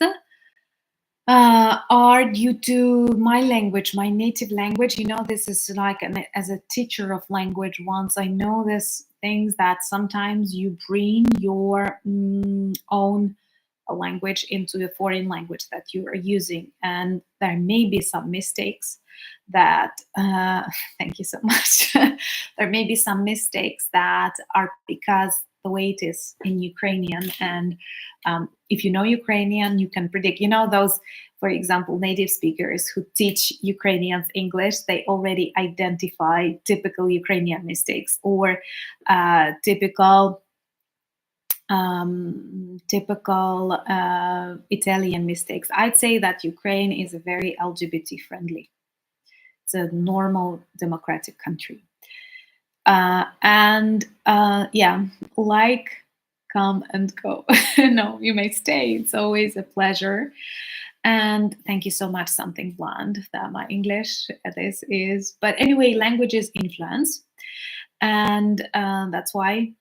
are due to my language, my native language. You know, this is like as a teacher of language once, I know this things that sometimes you bring your own language into a foreign language that you are using, and there may be some mistakes that thank you so much. There may be some mistakes that are because the way it is in Ukrainian, and if you know Ukrainian, you can predict, you know, those, for example, native speakers who teach Ukrainians English, they already identify typical Ukrainian mistakes or typical Italian mistakes. I'd say that Ukraine is a very LGBT friendly. It's a normal democratic country. Yeah, like, come and go. No, you may stay. It's always a pleasure. And thank you so much, something bland, that my English this is. But anyway, languages influence. And that's why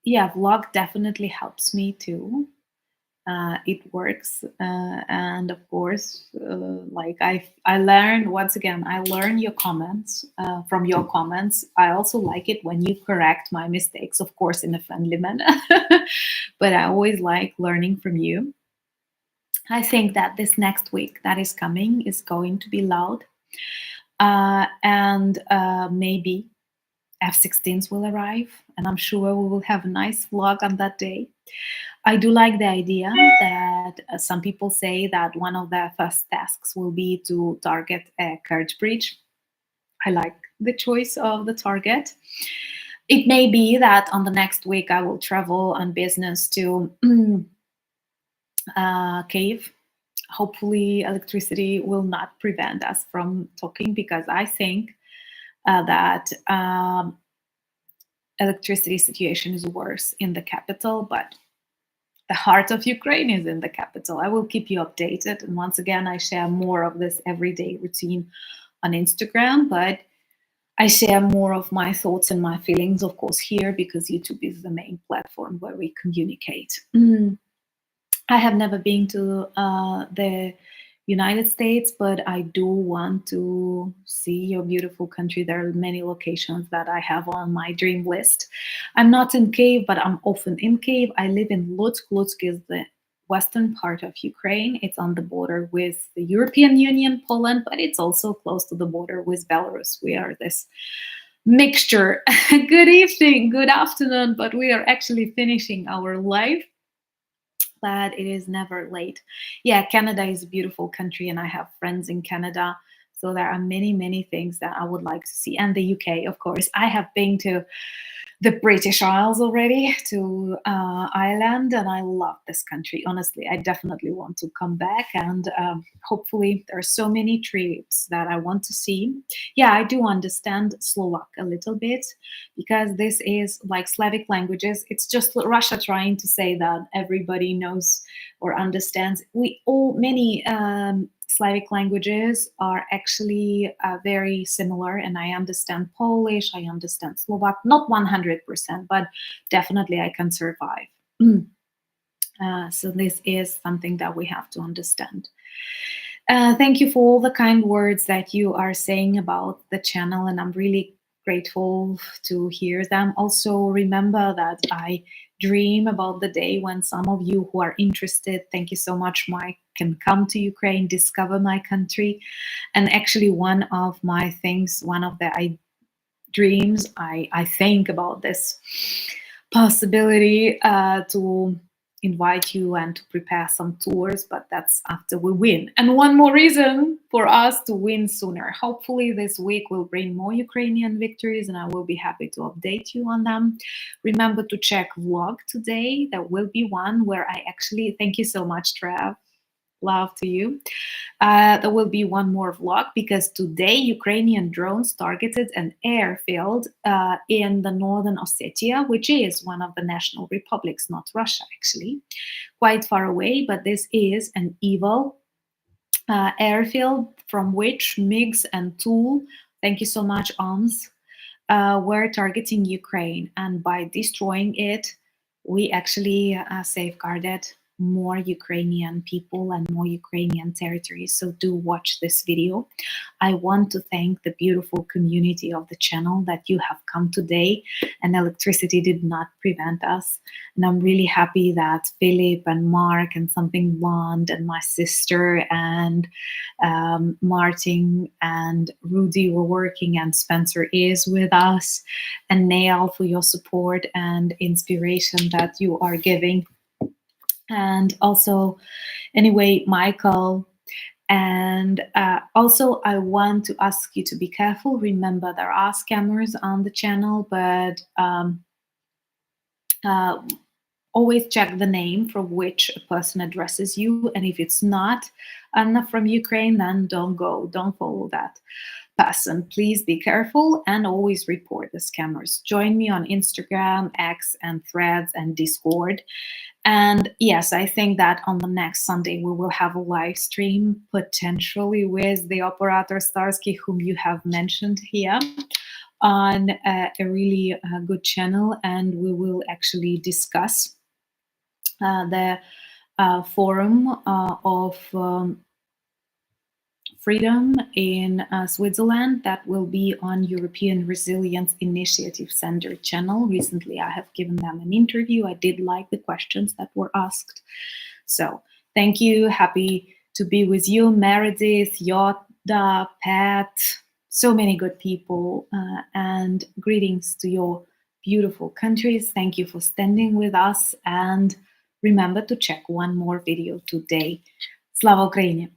yeah, vlog definitely helps me too. It works, and of course, like I learn, once again, I learn your comments from your comments. I also like it when you correct my mistakes, of course, in a friendly manner. But I always like learning from you. I think that this next week that is coming is going to be loud, and maybe F-16s will arrive, and I'm sure we will have a nice vlog on that day. I do like the idea that some people say that one of the first tasks will be to target a Kerch bridge. I like the choice of the target. It may be that on the next week I will travel on business to Kyiv. Hopefully electricity will not prevent us from talking, because I think that electricity situation is worse in the capital, but the heart of Ukraine is in the capital. I will keep you updated. And once again, I share more of this everyday routine on Instagram, but I share more of my thoughts and my feelings, of course, here because YouTube is the main platform where we communicate. I have never been to the United States, but I do want to see your beautiful country. There are many locations that I have on my dream list. I'm not in Kyiv, but I'm often in Kyiv. I live in Lutsk. Lutsk is the western part of Ukraine. It's on the border with the European Union, Poland, but it's also close to the border with Belarus. We are this mixture. Good evening, good afternoon, but we are actually finishing our live. But it is never late. Yeah, Canada is a beautiful country, and I have friends in Canada. So there are many, many things that I would like to see. And the UK, of course. I have been to the British Isles already, to Ireland, and I love this country. Honestly, I definitely want to come back, and hopefully there are so many trips that I want to see. Yeah, I do understand Slovak a little bit because this is like Slavic languages. It's just Russia trying to say that everybody knows or understands. Many Slavic languages are actually very similar, and I understand Polish, I understand Slovak, not 100%, but definitely I can survive. So this is something that we have to understand. Thank you for all the kind words that you are saying about the channel, and I'm really grateful to hear them. Also, remember that I dream about the day when some of you who are interested, thank you so much, Mike, can come to Ukraine, discover my country. And actually one of my things, one of the dreams, I think about this possibility to invite you and to prepare some tours, but that's after we win. And one more reason for us to win sooner. Hopefully this week will bring more Ukrainian victories, and I will be happy to update you on them. Remember to check vlog today. There will be one where I actually, thank you so much, Trev. Love to you. There will be one more vlog because today Ukrainian drones targeted an airfield in the northern Ossetia, which is one of the national republics, not Russia actually, quite far away, but this is an evil airfield from which MiGs and TUL, thank you so much, OMS, were targeting Ukraine. And by destroying it, we actually safeguarded more Ukrainian people and more Ukrainian territories. So do watch this video. I want to thank the beautiful community of the channel that you have come today, and electricity did not prevent us. And I'm really happy that Philip and Mark and Something Blonde and my sister and Martin and Rudy were working, and Spencer is with us, and Nail for your support and inspiration that you are giving. And also, anyway, Michael. And also, I want to ask you to be careful. Remember, there are scammers on the channel, but always check the name from which a person addresses you. And if it's not Anna from Ukraine, then don't follow that person. Please be careful and always report the scammers. Join me on Instagram, X, and Threads, and Discord. And yes, I think that on the next Sunday, we will have a live stream, potentially with the operator Starsky, whom you have mentioned here, on a really good channel. And we will actually discuss the forum of freedom in Switzerland that will be on European Resilience Initiative Center channel. Recently, I have given them an interview. I did like the questions that were asked. So thank you. Happy to be with you, Meredith, Yoda, Pat, so many good people, and greetings to your beautiful countries. Thank you for standing with us, and remember to check one more video today. Slava Ukraini!